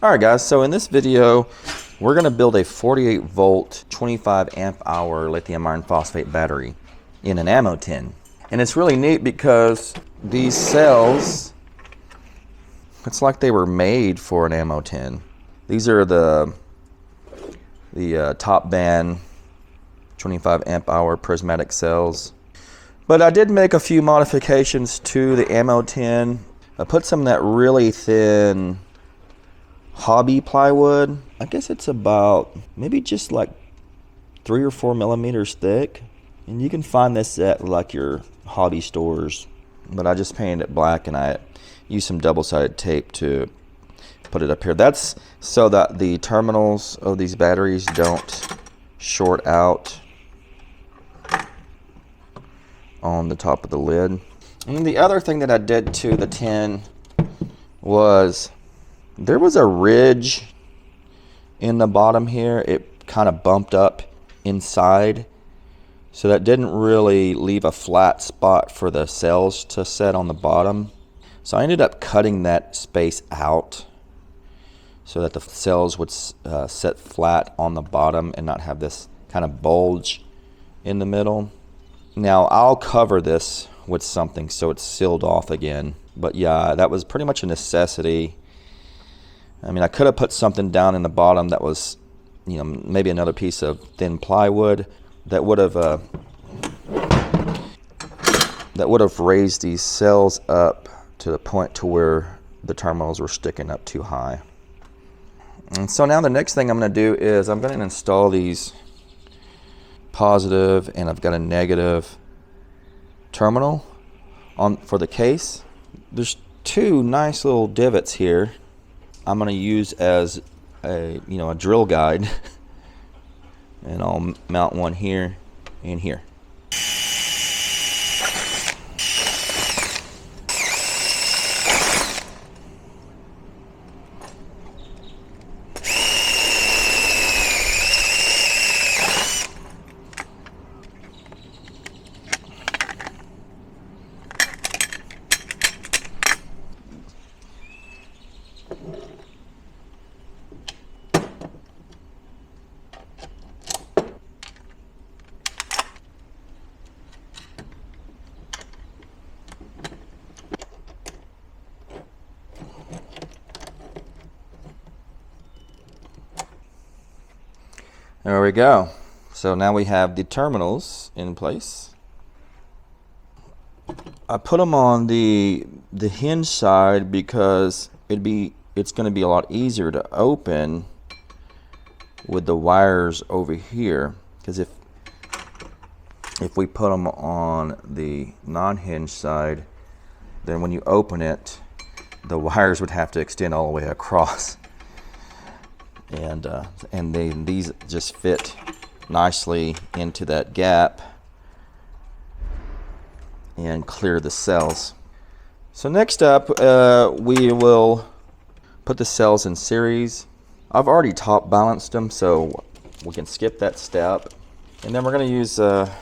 Alright guys, so in this video we're going to build a 48 volt 25 amp hour lithium iron phosphate battery in an ammo tin. And it's really neat because these cells, it's like they were made for an ammo tin. These are the top band 25 amp hour prismatic cells. But I did make a few modifications to the ammo tin. I put some of that really thin hobby plywood. I guess it's about maybe just like 3 or 4 millimeters thick, and you can find this at like your hobby stores, but I just painted it black and I used some double-sided tape to put it up here. That's so that the terminals of these batteries don't short out on the top of the lid. And then the other thing that I did to the tin was there was a ridge in the bottom here. It kind of bumped up inside, so that didn't really leave a flat spot for the cells to set on the bottom. So I ended up cutting that space out so that the cells would set flat on the bottom and not have this kind of bulge in the middle. Now I'll cover this with something so it's sealed off again, but yeah, that was pretty much a necessity. I mean, I could have put something down in the bottom that was, you know, maybe another piece of thin plywood that would have raised these cells up to the point to where the terminals were sticking up too high. And so now the next thing I'm going to do is I'm going to install these positive, and I've got a negative terminal on for the case. There's two nice little divots here I'm going to use as a drill guide, and I'll mount one here and here. There we go. So now we have the terminals in place. I put them on the hinge side because it's going to be a lot easier to open with the wires over here, because if we put them on the non-hinge side, then when you open it, the wires would have to extend all the way across. And these just fit nicely into that gap and clear the cells. So next up, we will put the cells in series. I've already top balanced them, so we can skip that step. And then we're going to use a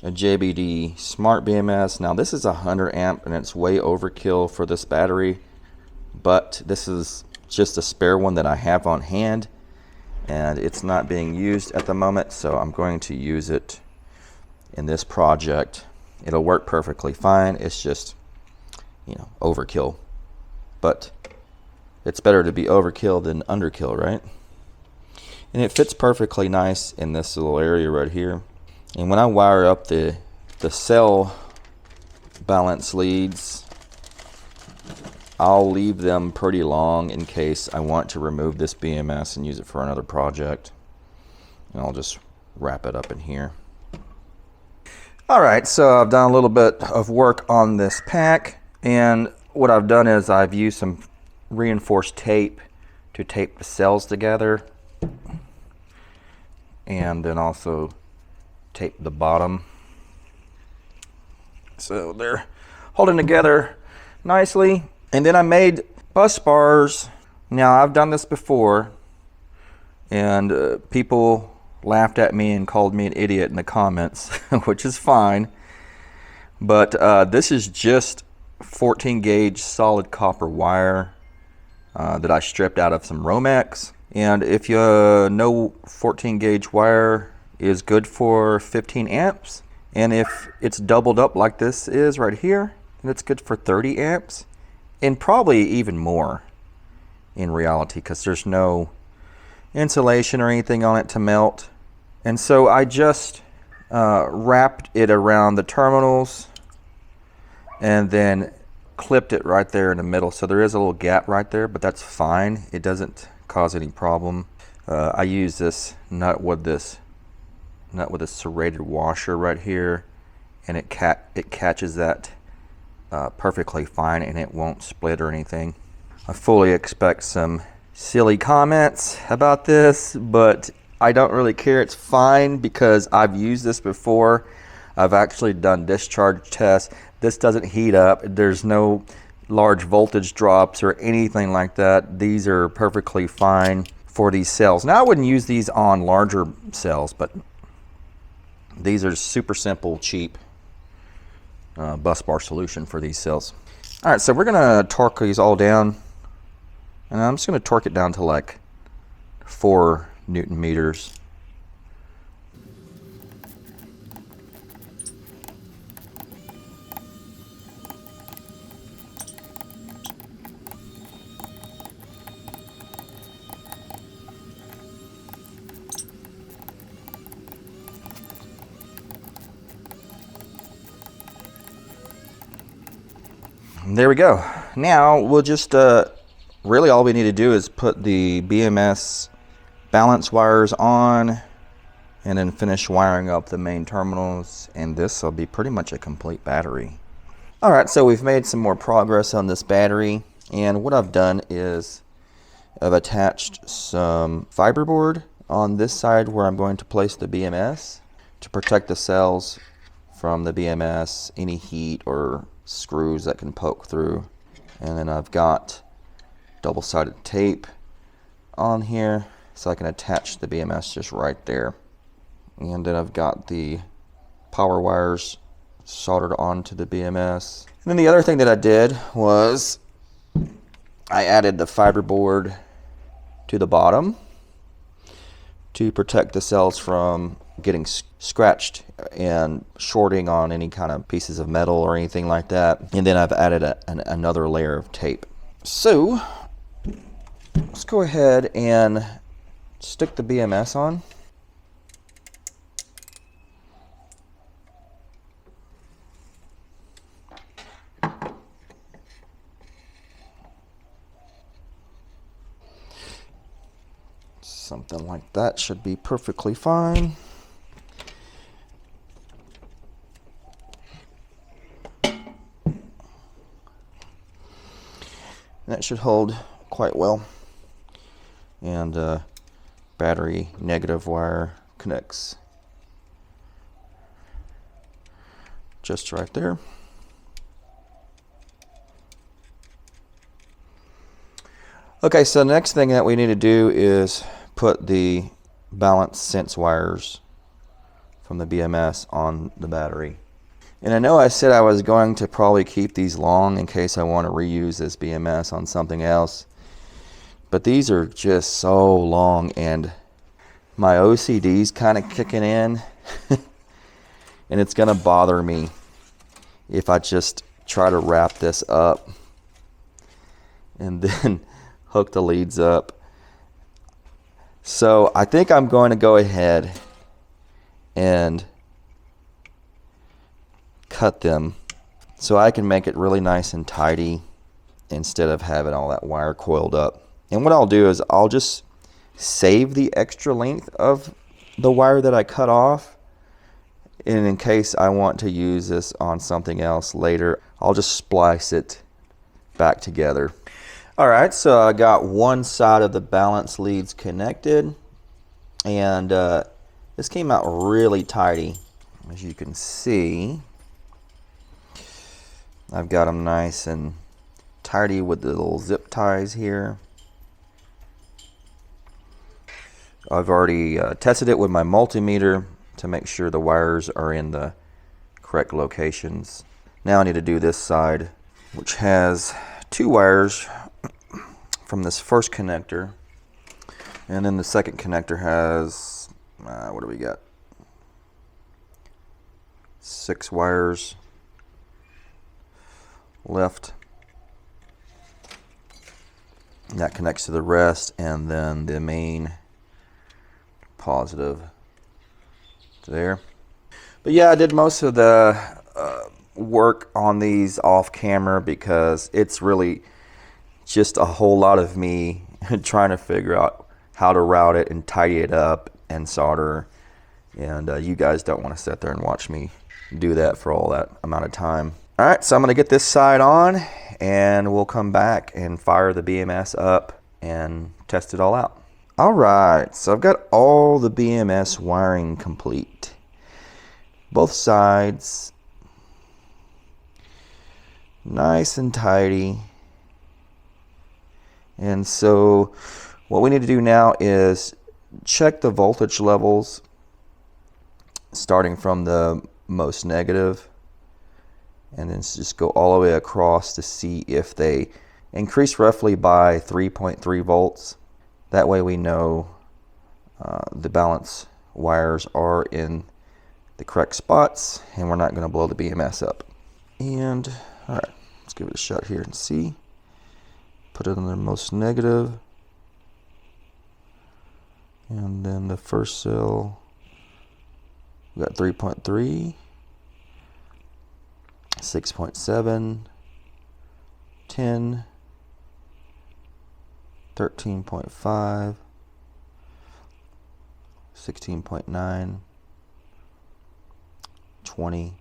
JBD Smart BMS. Now this is 100 amp and it's way overkill for this battery, but this is just a spare one that I have on hand, and it's not being used at the moment, so I'm going to use it in this project. It'll work perfectly fine. It's just, overkill, but it's better to be overkill than underkill, right? And it fits perfectly nice in this little area right here. And when I wire up the cell balance leads, I'll leave them pretty long in case I want to remove this BMS and use it for another project. And I'll just wrap it up in here. Alright, so I've done a little bit of work on this pack, and what I've done is I've used some reinforced tape to tape the cells together, and then also tape the bottom so they're holding together nicely. And then I made bus bars. Now I've done this before, and people laughed at me and called me an idiot in the comments, which is fine. But this is just 14 gauge solid copper wire that I stripped out of some Romex. And if you know 14 gauge wire is good for 15 amps, and if it's doubled up like this is right here, then it's good for 30 amps, and probably even more in reality, because there's no insulation or anything on it to melt. And so I just wrapped it around the terminals and then clipped it right there in the middle. So there is a little gap right there, but that's fine. It doesn't cause any problem. I use this nut with this serrated washer right here, and it catches that perfectly fine, and it won't split or anything. I fully expect some silly comments about this, but I don't really care. It's fine because I've used this before. I've actually done discharge tests. This doesn't heat up. There's no large voltage drops or anything like that. These are perfectly fine for these cells. Now I wouldn't use these on larger cells, but these are super simple, cheap bus bar solution for these cells. All right, so we're gonna torque these all down, and I'm just gonna torque it down to like 4 Newton meters. There we go. Now we'll just really all we need to do is put the BMS balance wires on and then finish wiring up the main terminals, and this will be pretty much a complete battery. All right, so we've made some more progress on this battery, and what I've done is I've attached some fiberboard on this side where I'm going to place the BMS to protect the cells from the BMS, any heat or screws that can poke through. And then I've got double-sided tape on here so I can attach the BMS just right there. And then I've got the power wires soldered onto the BMS. And then the other thing that I did was I added the fiberboard to the bottom to protect the cells from getting scratched and shorting on any kind of pieces of metal or anything like that. And then I've added another layer of tape. So let's go ahead and stick the BMS on. Something like that should be perfectly fine. That should hold quite well. And battery negative wire connects just right there. Okay, so the next thing that we need to do is put the balance sense wires from the BMS on the battery. And I know I said I was going to probably keep these long in case I want to reuse this BMS on something else, but these are just so long and my OCD's kind of kicking in and it's gonna bother me if I just try to wrap this up and then hook the leads up. So I think I'm going to go ahead and cut them so I can make it really nice and tidy instead of having all that wire coiled up. And what I'll do is I'll just save the extra length of the wire that I cut off, and in case I want to use this on something else later, I'll just splice it back together. All right, so I got one side of the balance leads connected, and this came out really tidy. As you can see, I've got them nice and tidy with the little zip ties here. I've already tested it with my multimeter to make sure the wires are in the correct locations. Now I need to do this side, which has two wires from this first connector, and then the second connector has, what do we got? 6 wires left. And that connects to the rest, and then the main positive there. But yeah, I did most of the work on these off camera because it's really just a whole lot of me trying to figure out how to route it and tidy it up and solder, and you guys don't want to sit there and watch me do that for all that amount of time. All right, so I'm going to get this side on, and we'll come back and fire the BMS up and test it all out. All right, so I've got all the BMS wiring complete. Both sides, nice and tidy. And so what we need to do now is check the voltage levels starting from the most negative, and then just go all the way across to see if they increase roughly by 3.3 volts. That way we know the balance wires are in the correct spots and we're not going to blow the BMS up. And all right, let's give it a shot here and see. Put it on the most negative, and then the first cell, we got 3.3, 6.7, 10, 13.5, 16.9, 20,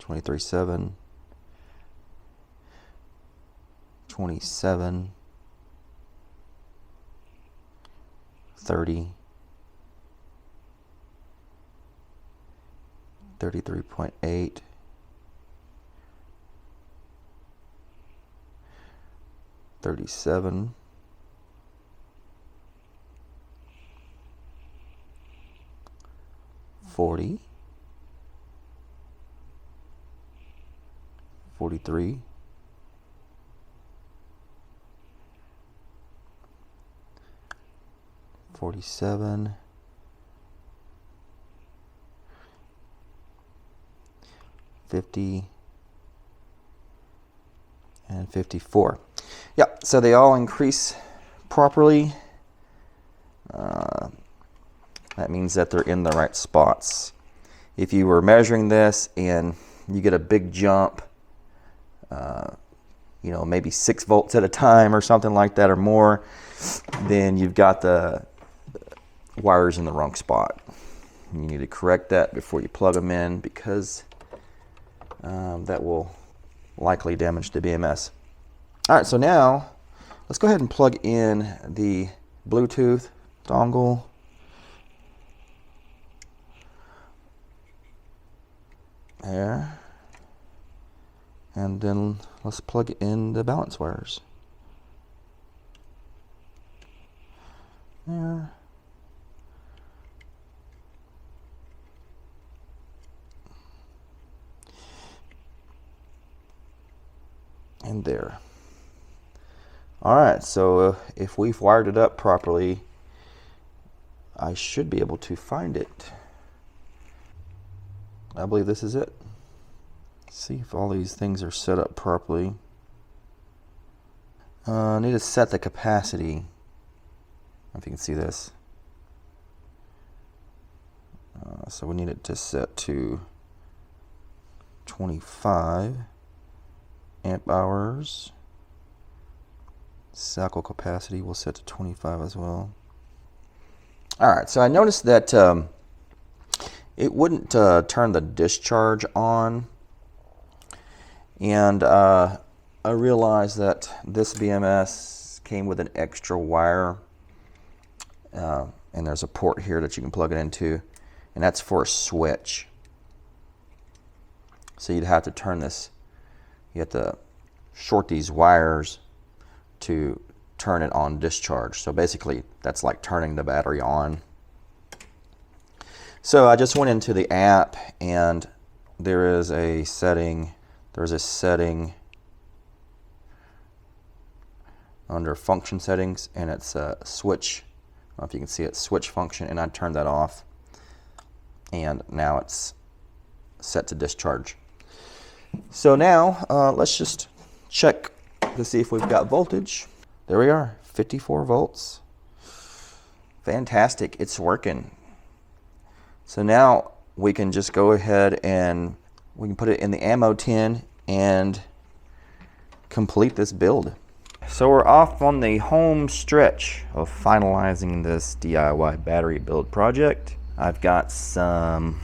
23.7, 27, 30, 33.8, 37, 40, 43, 47, 50, and 54. Yeah, so they all increase properly. That means that they're in the right spots. If you were measuring this and you get a big jump, you know, maybe 6 volts at a time or something like that or more, then you've got the wires in the wrong spot. You need to correct that before you plug them in, because that will likely damage the BMS. All right, so now let's go ahead and plug in the Bluetooth dongle. There. And then let's plug in the balance wires. There. And there. All right, so if we've wired it up properly, I should be able to find it. I believe this is it. See if all these things are set up properly. I need to set the capacity. If you can see this. So we need it to set to 25 amp hours. Cycle capacity will set to 25 as well. All right, so I noticed that it wouldn't turn the discharge on, and I realized that this BMS came with an extra wire, and there's a port here that you can plug it into, and that's for a switch. So you'd have to turn this, you have to short these wires to turn it on discharge. So basically that's like turning the battery on. So I just went into the app, and there is a setting, there's a setting under function settings, and it's a switch. I don't know if you can see it, switch function, and I turned that off, and now it's set to discharge. So now let's just check to see if we've got voltage. There we are, 54 volts. Fantastic, it's working. So now we can just go ahead and we can put it in the ammo tin and complete this build. So we're off on the home stretch of finalizing this DIY battery build project. I've got some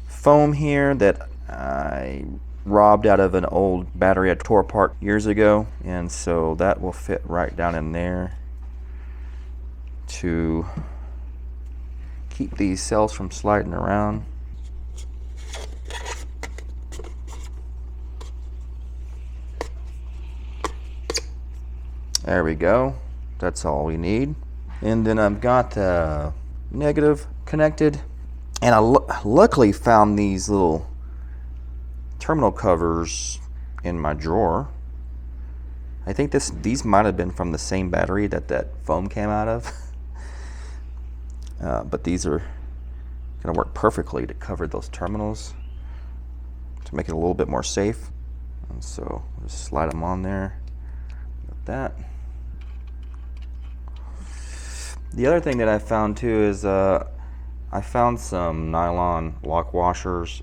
foam here that I robbed out of an old battery I tore apart years ago, and so that will fit right down in there to keep these cells from sliding around. There we go, that's all we need. And then I've got the negative connected, and I luckily found these little terminal covers in my drawer. I think these might have been from the same battery that foam came out of. But these are going to work perfectly to cover those terminals to make it a little bit more safe. And so just slide them on there like that. The other thing that I found too is I found some nylon lock washers,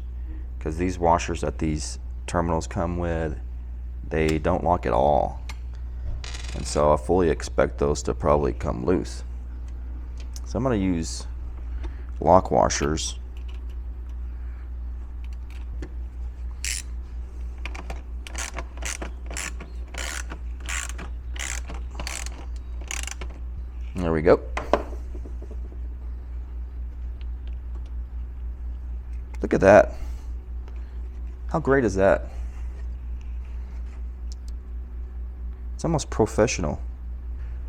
because these washers that these terminals come with, they don't lock at all, and so I fully expect those to probably come loose. So I'm going to use lock washers. There we go. Look at that. How great is that? It's almost professional.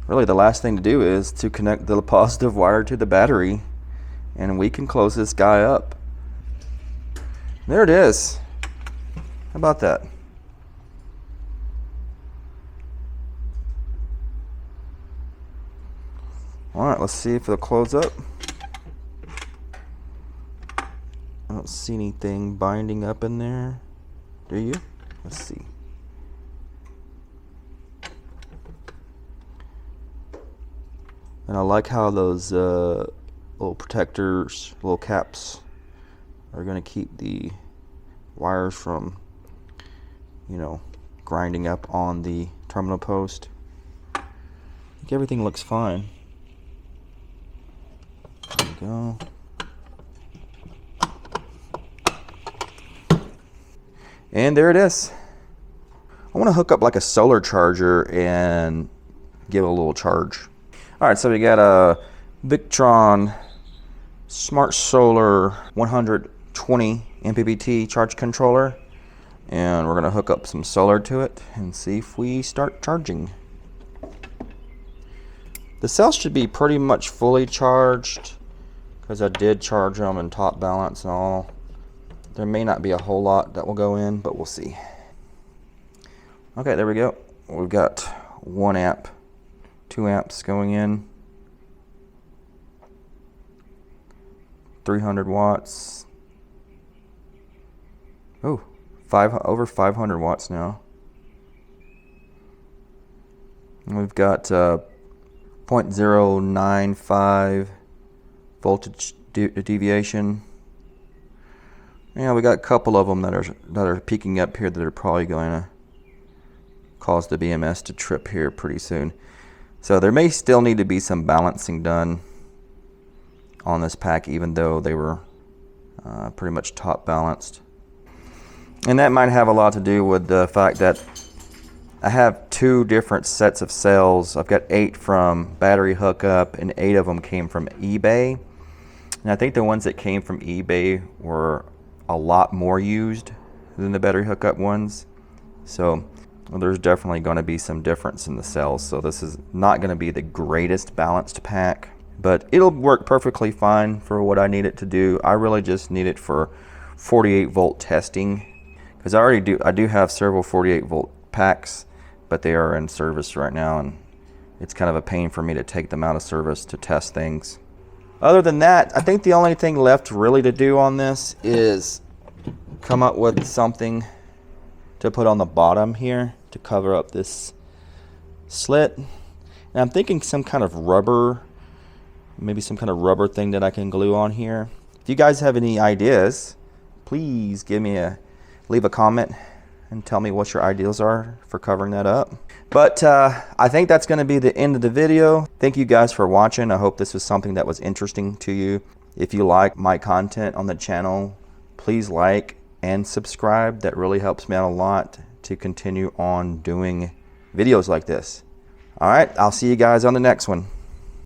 Really, the last thing to do is to connect the positive wire to the battery, and we can close this guy up. There it is. How about that? All right, let's see if it'll close up. I don't see anything binding up in there. Do you? Let's see. And I like how those little protectors, little caps, are going to keep the wires from, you know, grinding up on the terminal post. I think everything looks fine. There we go. And there it is. I want to hook up like a solar charger and give it a little charge. All right, so we got a Victron Smart Solar 120 MPPT charge controller, and we're going to hook up some solar to it and see if we start charging. The cells should be pretty much fully charged because I did charge them in top balance and all. There may not be a whole lot that will go in, but we'll see. Okay, there we go. We've got 1 amp, 2 amps going in, 300 watts. Oh, over 500 watts now. And we've got 0.095 voltage deviation. Yeah, we got a couple of them that are peaking up here that are probably going to cause the BMS to trip here pretty soon. So there may still need to be some balancing done on this pack, even though they were pretty much top balanced. And that might have a lot to do with the fact that I have 2 different sets of cells. I've got 8 from battery hookup, and 8 of them came from eBay. And I think the ones that came from eBay were a lot more used than the battery hookup ones. So there's definitely going to be some difference in the cells. So this is not going to be the greatest balanced pack, but it'll work perfectly fine for what I need it to do. I really just need it for 48 volt testing, because I do have several 48 volt packs, but they are in service right now, and it's kind of a pain for me to take them out of service to test things. Other than that, I think the only thing left really to do on this is come up with something to put on the bottom here to cover up this slit. And I'm thinking some kind of rubber, maybe some kind of rubber thing that I can glue on here. If you guys have any ideas, please leave a comment and tell me what your ideas are for covering that up. But I think that's going to be the end of the video. Thank you guys for watching. I hope this was something that was interesting to you. If you like my content on the channel, please like and subscribe. That really helps me out a lot to continue on doing videos like this. All right, I'll see you guys on the next one.